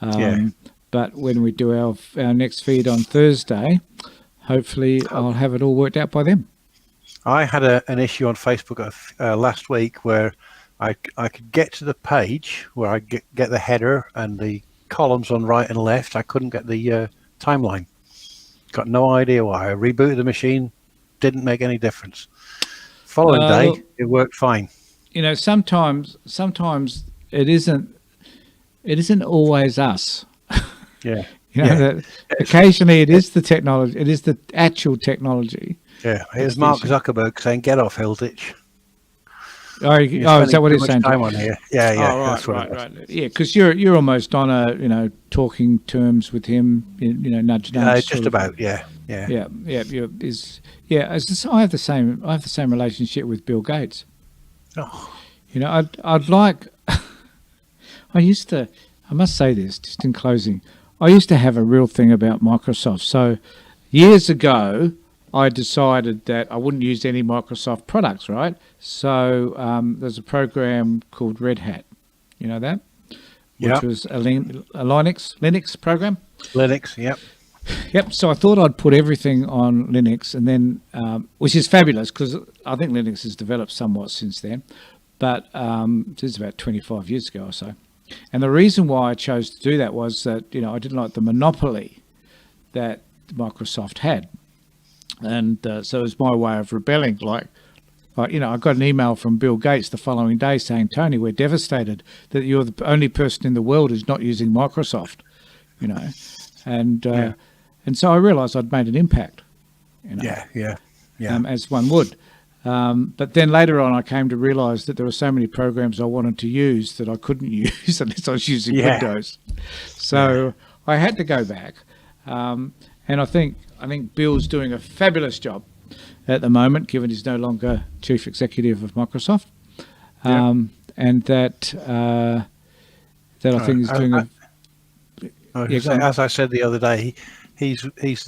Yeah. But when we do our next feed on Thursday, hopefully I'll have it all worked out by then. I had an issue on Facebook last week where I could get to the page where I get the header and the columns on right and left. I couldn't get the timeline. Got no idea why. I rebooted the machine, didn't make any difference. Following day, Look, it worked fine. You know, sometimes it isn't always us. Yeah, You know, Yeah. that occasionally it is the technology. It is the actual technology. yeah. Here's That's the Mark issue. Zuckerberg saying, "Get off, Hilditch." Oh, You're is that what spending he's too saying? much time on here. Yeah, yeah. Oh, right, that's what it right, was. right. Yeah, because you're almost on a talking terms with him. Nudge, nudge. Just sort of. about. Yeah, yeah. I have the same relationship with Bill Gates. Oh, You know, I'd like. I must say this just in closing. I used to have a real thing about Microsoft. So years ago, I decided that I wouldn't use any Microsoft products, right? So there's a program called Red Hat. You know that? Which was a Linux program. Linux, yep. Yep. So I thought I'd put everything on Linux, and then, which is fabulous because I think Linux has developed somewhat since then. But this is about 25 years ago or so. And the reason why I chose to do that was that, you know, I didn't like the monopoly that Microsoft had. And so it was my way of rebelling. Like, you know, I got an email from Bill Gates the following day saying, Tony, we're devastated that you're the only person in the world who's not using Microsoft, you know. And and so I realised I'd made an impact, you know, Yeah. as one would. But then later on, I came to realise that there were so many programs I wanted to use that I couldn't use unless I was using Windows. So I had to go back. And I think Bill's doing a fabulous job at the moment, given he's no longer chief executive of Microsoft, and that I think he's doing a. As I said the other day, he's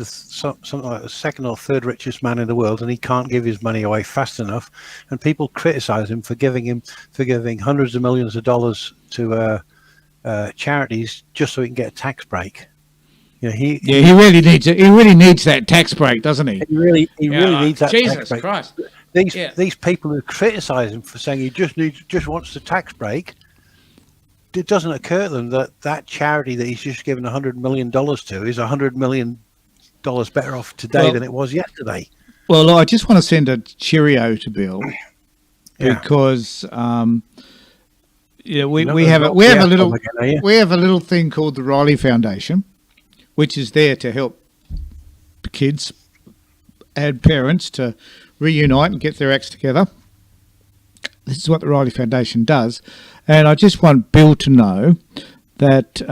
something like the second or third richest man in the world, and he can't give his money away fast enough. And people criticise him for giving hundreds of millions of dollars to charities just so he can get a tax break. You know, he really needs that tax break, doesn't he? He really needs that Jesus tax break. Christ. These people who criticise him for saying he just wants the tax break, it doesn't occur to them that charity that he's just given $100 million to is $100 million better off today than it was yesterday. Well, I just want to send a cheerio to Bill because we have a little thing called the Riley Foundation, which is there to help kids and parents to reunite and get their acts together. This is what the Riley Foundation does, and I just want Bill to know that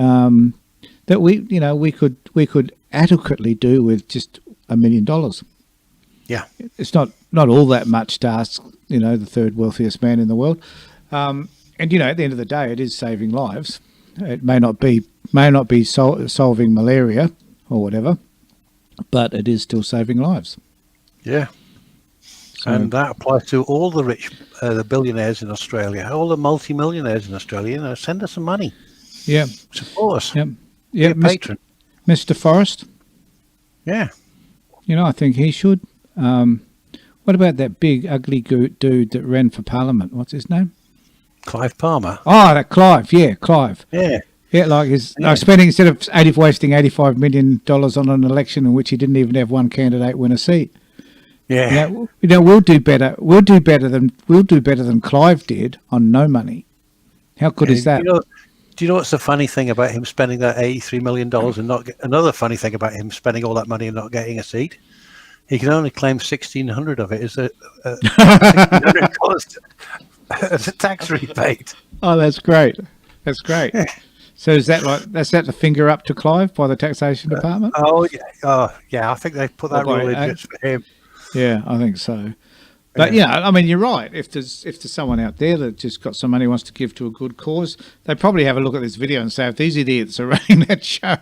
that we could adequately do with just $1 million. Yeah, it's not all that much to ask. You know, the third wealthiest man in the world, and you know, at the end of the day, it is saving lives. It may not be solving malaria or whatever, but it is still saving lives. Yeah. And that applies to all the rich, the billionaires in Australia, all the multi-millionaires in Australia. You know, send us some money. Yeah. Support us. Yeah. Be a patron. Mr. Forrest. Yeah. You know, I think he should. What about that big, ugly dude that ran for Parliament? What's his name? Clive Palmer. Oh, that Clive. Yeah, Clive. Yeah. Yeah, like spending, instead of wasting $85 million on an election in which he didn't even have one candidate win a seat. Yeah. You know, we'll do better. We'll do better than Clive did on no money. How good is that? Do you know what's the funny thing about him spending that $83 million and not another funny thing about him spending all that money and not getting a seat? He can only claim $1,600 of it as $1,600 as a tax rebate. Oh, that's great. That's great. So is that the finger up to Clive by the taxation department? Yeah. I think they put that rule in just for him. Yeah, I think so. But yeah, I mean, you're right. If there's someone out there that just got some money wants to give to a good cause, they probably have a look at this video and say, if these idiots are running that show,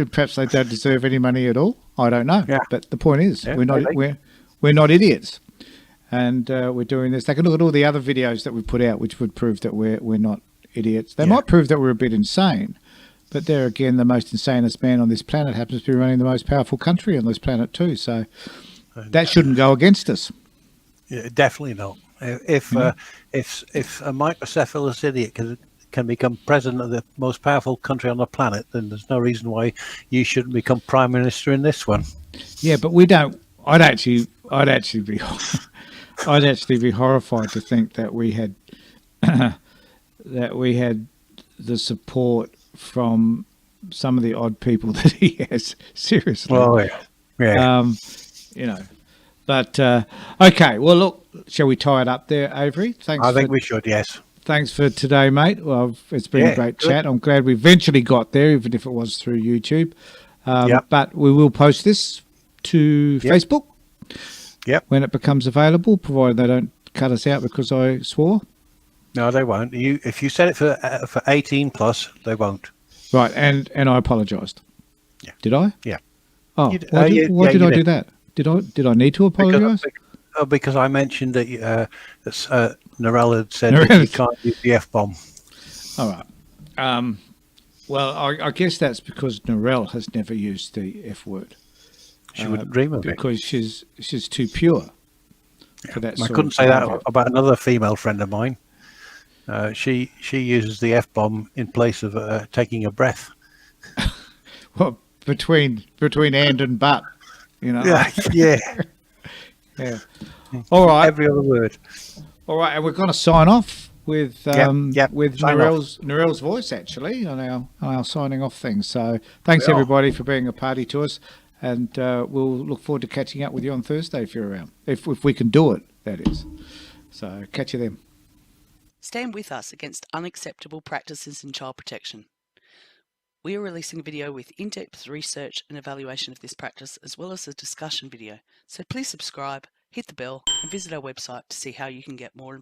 perhaps they don't deserve any money at all. I don't know. Yeah. But the point is, we're not idiots, and we're doing this. They can look at all the other videos that we put out, which would prove that we're not idiots. They might prove that we're a bit insane, but there again, the most insanest man on this planet happens to be running the most powerful country on this planet too. So that shouldn't go against us. Yeah, definitely not. If a microcephalous idiot can become president of the most powerful country on the planet, then there's no reason why you shouldn't become prime minister in this one. Yeah, but we don't. I'd actually be horrified to think that we had the support from some of the odd people that he has. Seriously. Well, yeah. You know. But okay, well, look, shall we tie it up there, Avery? Thanks. I think we should, yes. Thanks for today, mate. Well, it's been a great chat. I'm glad we eventually got there, even if it was through YouTube. But we will post this to Facebook when it becomes available, provided they don't cut us out because I swore. No, they won't. If you set it for 18 plus, they won't. Right, and I apologised. Yeah. Did I? Yeah. Oh, You d- why yeah, did you I did. do that? Did I need to apologise? Because I mentioned that Narelle had said that Narelle. you can't use the F-bomb. All right. Well, I guess that's because Narelle has never used the F word. She wouldn't dream of it. Because she's too pure for that I sort couldn't of say that behaviour. about another female friend of mine. She uses the F-bomb in place of taking a breath. Well, between and and but, you know. Yeah. Yeah. All right. Every other word. All right, and we're going to sign off with Yep, with sign Narelle's voice actually on our signing off thing. So thanks everybody for being a party to us, and we'll look forward to catching up with you on Thursday if you're around, if we can do it, that is. So catch you then. Stand with us against unacceptable practices in child protection. We are releasing a video with in-depth research and evaluation of this practice, as well as a discussion video. So please subscribe, hit the bell, and visit our website to see how you can get more